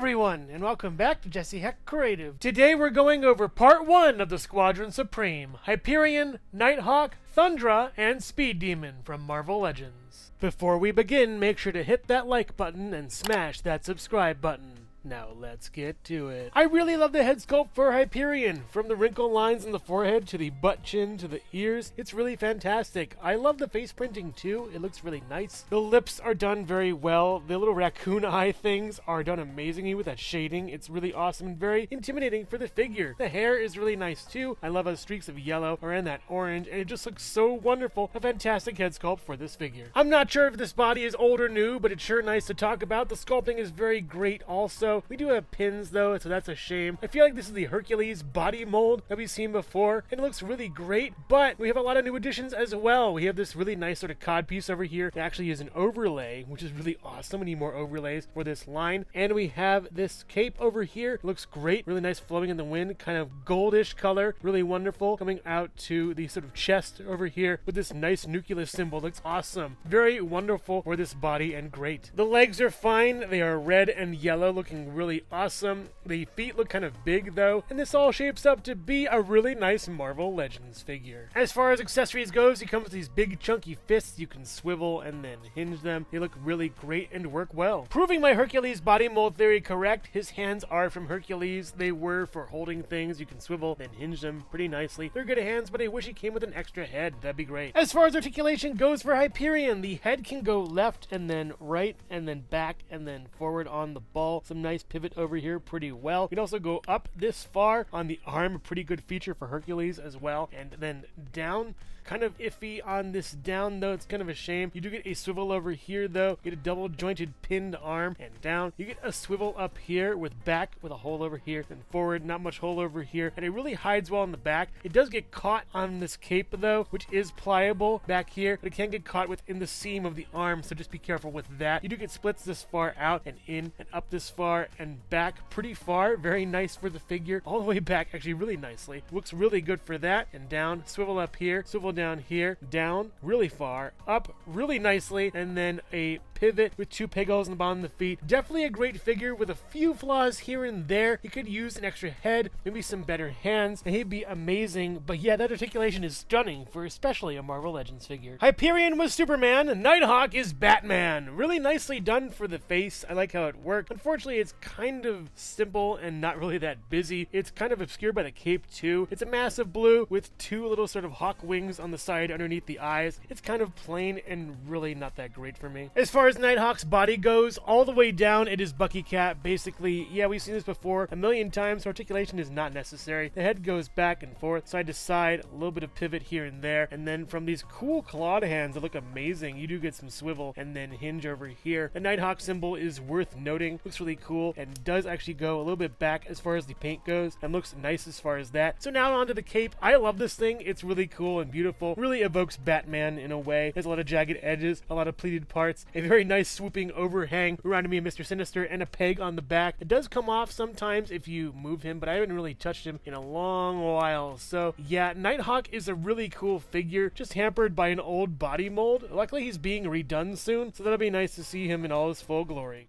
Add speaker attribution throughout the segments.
Speaker 1: everyone, and welcome back to Jesse Hecht Creative. Today we're going over part 1 of the Squadron Supreme, Hyperion, Nighthawk, Thundra, and Speed Demon from Marvel Legends. Before we begin, make sure to hit that like button and smash that subscribe button. Now let's get to it. I really love the head sculpt for Hyperion. From the wrinkle lines in the forehead to the butt chin to the ears, it's really fantastic. I love the face printing too. It looks really nice. The lips are done very well. The little raccoon eye things are done amazingly with that shading. It's really awesome and very intimidating for the figure. The hair is really nice too. I love how streaks of yellow are in that orange, and it just looks so wonderful. A fantastic head sculpt for this figure. I'm not sure if this body is old or new, but it's sure nice to talk about. The sculpting is very great also. We do have pins though, so that's a shame. I feel like this is the Hercules body mold that we've seen before, and it looks really great, but we have a lot of new additions as well. We have this really nice sort of cod piece over here that actually is an overlay, which is really awesome. We need more overlays for this line. And we have this cape over here. It looks great, really nice flowing in the wind, kind of goldish color, really wonderful, coming out to the sort of chest over here with this nice nucleus symbol. It looks awesome. Very wonderful for this body and great. The legs are fine. They are red and yellow, looking really awesome. The feet look kind of big though, and this all shapes up to be a really nice Marvel Legends figure. As far as accessories goes, he comes with these big chunky fists you can swivel and then hinge them. They look really great and work well. Proving my Hercules body mold theory correct, his hands are from Hercules. They were for holding things. You can swivel then hinge them pretty nicely. They're good hands, but I wish he came with an extra head. That'd be great. As far as articulation goes for Hyperion, the head can go left and then right and then back and then forward on the ball. Some nice pivot over here pretty well. You can also go up this far on the arm, a pretty good feature for Hercules as well, and then down. Kind of iffy on this down though, it's kind of a shame. You do get a swivel over here though, get a double jointed pinned arm and down. You get a swivel up here with back with a hole over here and forward, not much hole over here, and it really hides well in the back. It does get caught on this cape though, which is pliable back here, but it can get caught within the seam of the arm, so just be careful with that. You do get splits this far out and in and up this far and back pretty far. Very nice for the figure. All the way back actually really nicely. Looks really good for that. And down, swivel up here, swivel down here, down really far, up really nicely, and then a pivot with 2 peg holes in the bottom of the feet. Definitely a great figure with a few flaws here and there. He could use an extra head, maybe some better hands, and he'd be amazing. But yeah, that articulation is stunning for especially a Marvel Legends figure. Hyperion was Superman, Nighthawk is Batman. Really nicely done for the face. I like how it worked. Unfortunately, it's kind of simple and not really that busy. It's kind of obscured by the cape too. It's a massive blue with 2 little sort of hawk wings on the side underneath the eyes. It's kind of plain and really not that great for me. As far as Nighthawk's body goes, all the way down it is Bucky Cat. Basically, yeah, we've seen this before a million times. Articulation is not necessary. The head goes back and forth, side to side, a little bit of pivot here and there, and then from these cool clawed hands that look amazing, you do get some swivel and then hinge over here. The Nighthawk symbol is worth noting. Looks really cool and does actually go a little bit back as far as the paint goes and looks nice as far as that. So now onto the cape. I love this thing. It's really cool and beautiful. Really evokes Batman in a way. There's a lot of jagged edges, a lot of pleated parts, a very nice swooping overhang reminding me of Mr. Sinister, and a peg on the back. It does come off sometimes if you move him, but I haven't really touched him in a long while. So yeah, Nighthawk is a really cool figure, just hampered by an old body mold. Luckily he's being redone soon, so that'll be nice to see him in all his full glory.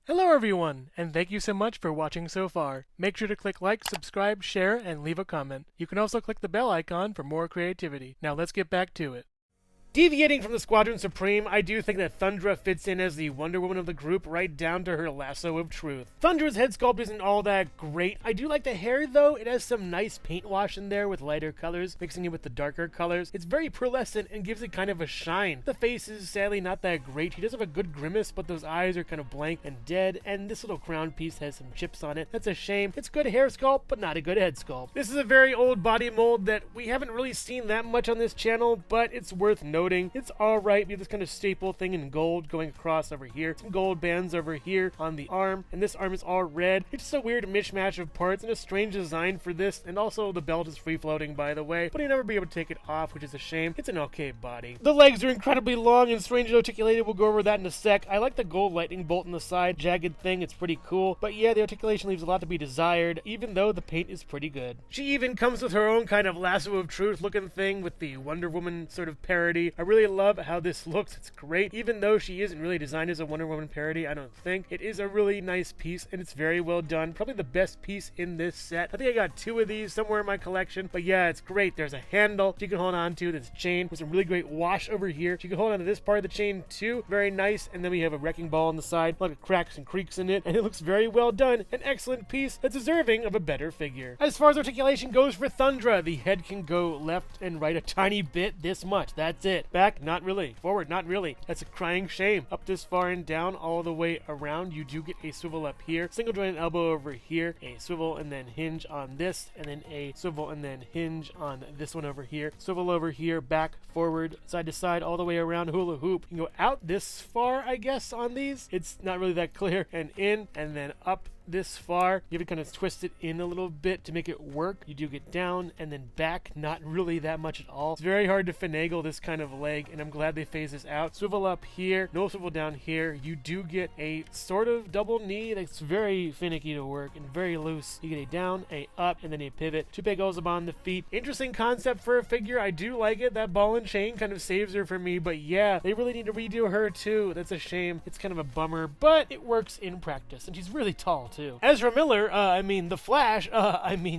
Speaker 1: Hello everyone, and thank you so much for watching so far. Make sure to click like, subscribe, share, and leave a comment. You can also click the bell icon for more creativity. Now let's get back to it. Deviating from the Squadron Supreme, I do think that Thundra fits in as the Wonder Woman of the group, right down to her lasso of truth. Thundra's head sculpt isn't all that great. I do like the hair though. It has some nice paint wash in there with lighter colors, mixing it with the darker colors. It's very pearlescent and gives it kind of a shine. The face is sadly not that great. He does have a good grimace, but those eyes are kind of blank and dead, and this little crown piece has some chips on it. That's a shame. It's good hair sculpt, but not a good head sculpt. This is a very old body mold that we haven't really seen that much on this channel, but it's worth noting. It's alright. We have this kind of staple thing in gold going across over here. Some gold bands over here on the arm, and this arm is all red. It's just a weird mishmash of parts and a strange design for this, and also the belt is free floating by the way, but you'll never be able to take it off, which is a shame. It's an okay body. The legs are incredibly long and strangely articulated. We'll go over that in a sec. I like the gold lightning bolt on the side, jagged thing. It's pretty cool, but yeah, the articulation leaves a lot to be desired, even though the paint is pretty good. She even comes with her own kind of lasso of truth looking thing with the Wonder Woman sort of parody I really love how this looks. It's great. Even though she isn't really designed as a Wonder Woman parody, I don't think. It is a really nice piece, and it's very well done. Probably the best piece in this set. I think I got 2 of these somewhere in my collection, but yeah, it's great. There's a handle you can hold on to. There's a chain with some really great wash over here. You can hold on to this part of the chain too. Very nice. And then we have a wrecking ball on the side. A lot of cracks and creaks in it, and it looks very well done. An excellent piece that's deserving of a better figure. As far as articulation goes for Thundra, the head can go left and right a tiny bit, this much. That's it. Back, not really. Forward, not really. That's a crying shame. Up this far and down all the way around. You do get a swivel up here, single jointed elbow over here, a swivel and then hinge on this, and then a swivel and then hinge on this one over here. Swivel over here, back, forward, side to side, all the way around, hula hoop. You can go out this far, I guess, on these. It's not really that clear. And in, and then up this far. You have to kind of twist it in a little bit to make it work. You do get down and then back, not really that much at all. It's very hard to finagle this kind of leg, and I'm glad they phase this out. Swivel up here, no swivel down here. You do get a sort of double knee that's very finicky to work and very loose. You get a down, a up, and then a pivot. 2 big O's on the feet. Interesting concept for a figure. I do like it. That ball and chain kind of saves her for me, but yeah, they really need to redo her too. That's a shame. It's kind of a bummer, but it works in practice, and she's really tall too. Ezra Miller, the Flash,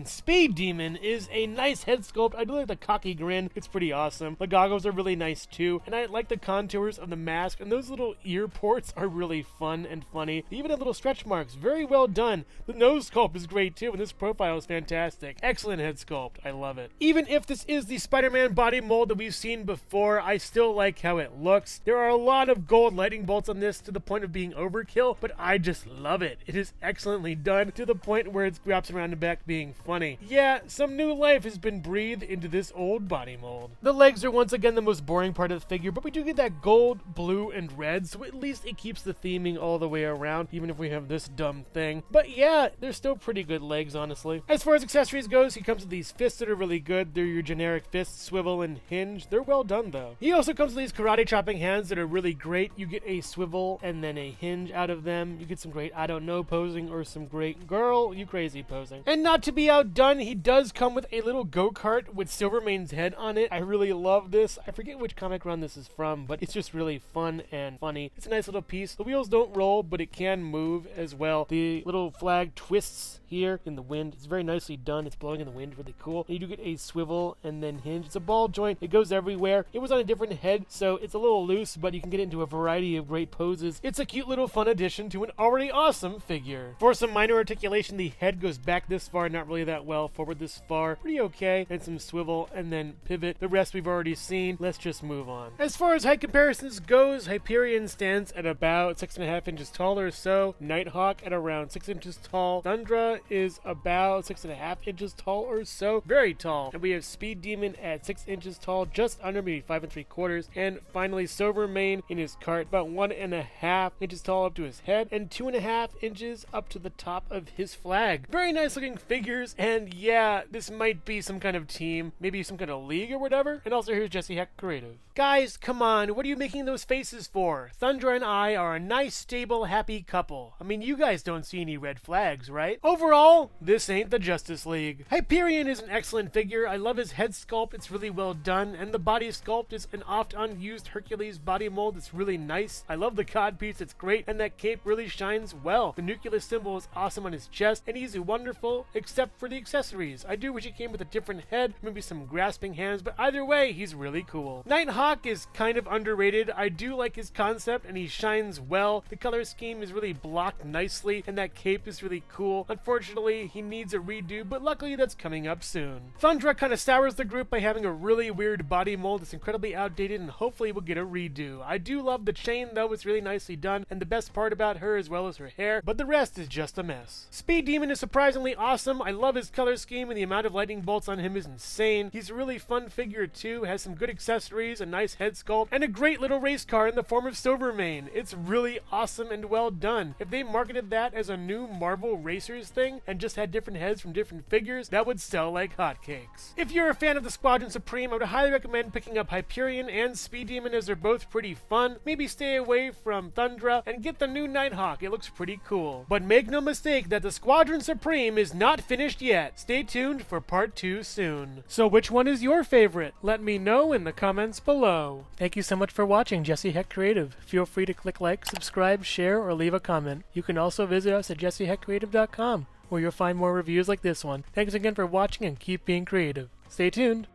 Speaker 1: Speed Demon is a nice head sculpt. I do like the cocky grin. It's pretty awesome. The goggles are really nice too, and I like the contours of the mask, and those little ear ports are really fun and funny. They even have little stretch marks. Very well done. The nose sculpt is great too, and this profile is fantastic. Excellent head sculpt. I love it. Even if this is the Spider-Man body mold that we've seen before, I still like how it looks. There are a lot of gold lightning bolts on this to the point of being overkill, but I just love it. It is excellently done to the point where it wraps around the back being funny. Yeah, some new life has been breathed into this old body mold. The legs are once again the most boring part of the figure, but we do get that gold, blue, and red, so at least it keeps the theming all the way around, even if we have this dumb thing. But yeah, they're still pretty good legs, honestly. As far as accessories goes, he comes with these fists that are really good. They're your generic fists, swivel, and hinge. They're well done, though. He also comes with these karate chopping hands that are really great. You get a swivel and then a hinge out of them. You get some great I don't know posing or some great girl, you crazy posing. And not to be outdone, he does come with a little go-kart with Silvermane's head on it. I really love this. I forget which comic run this is from, but it's just really fun and funny. It's a nice little piece. The wheels don't roll, but it can move as well. The little flag twists here in the wind. It's very nicely done. It's blowing in the wind, really cool. And you do get a swivel and then hinge. It's a ball joint. It goes everywhere. It was on a different head, so it's a little loose, but you can get into a variety of great poses. It's a cute little fun addition to an already awesome figure. For some minor articulation, the head goes back this far, not really that well. Forward this far, pretty okay. And some swivel and then pivot. The rest we've already seen. Let's just move on. As far as height comparisons goes, Hyperion stands at about 6.5 inches tall or so. Nighthawk at around 6 inches tall. Thundra is about 6.5 inches tall or so. Very tall. And we have Speed Demon at 6 inches tall, just under maybe 5 3/4. And finally, Silvermane in his cart, about 1.5 inches tall up to his head, and 2.5 inches up to the top of his flag. Very nice looking figures, and yeah, this might be some kind of team, maybe some kind of league or whatever. And also here's Jesse Hecht Creative. Guys, come on, what are you making those faces for? Thundra and I are a nice, stable, happy couple. I mean, you guys don't see any red flags, right? Overall, this ain't the Justice League. Hyperion is an excellent figure. I love his head sculpt. It's really well done, and the body sculpt is an oft unused Hercules body mold. It's really nice. I love the codpiece. It's great, and that cape really shines well. The nucleus symbol is awesome on his chest, and he's wonderful, except for the accessories. I do wish he came with a different head, maybe some grasping hands, but either way, he's really cool. Nighthawk is kind of underrated. I do like his concept, and he shines well. The color scheme is really blocked nicely, and that cape is really cool. Unfortunately, he needs a redo, but luckily that's coming up soon. Thundra kind of sours the group by having a really weird body mold that's incredibly outdated, and hopefully we'll get a redo. I do love the chain, though. It's really nicely done, and the best part about her as well as her hair, but the rest is just a mess. Speed Demon is surprisingly awesome. I love his color scheme, and the amount of lightning bolts on him is insane. He's a really fun figure too, has some good accessories, a nice head sculpt, and a great little race car in the form of Silvermane. It's really awesome and well done. If they marketed that as a new Marvel Racers thing and just had different heads from different figures, that would sell like hotcakes. If you're a fan of the Squadron Supreme, I would highly recommend picking up Hyperion and Speed Demon, as they're both pretty fun. Maybe stay away from Thundra and get the new Nighthawk. It looks pretty cool. But make no mistake that the Squadron Supreme is not finished yet. Stay tuned for part 2 soon. So which one is your favorite? Let me know in the comments below. Thank you so much for watching Jesse Hecht Creative. Feel free to click like, subscribe, share, or leave a comment. You can also visit us at jessehechtcreative.com, where you'll find more reviews like this one. Thanks again for watching and keep being creative. Stay tuned.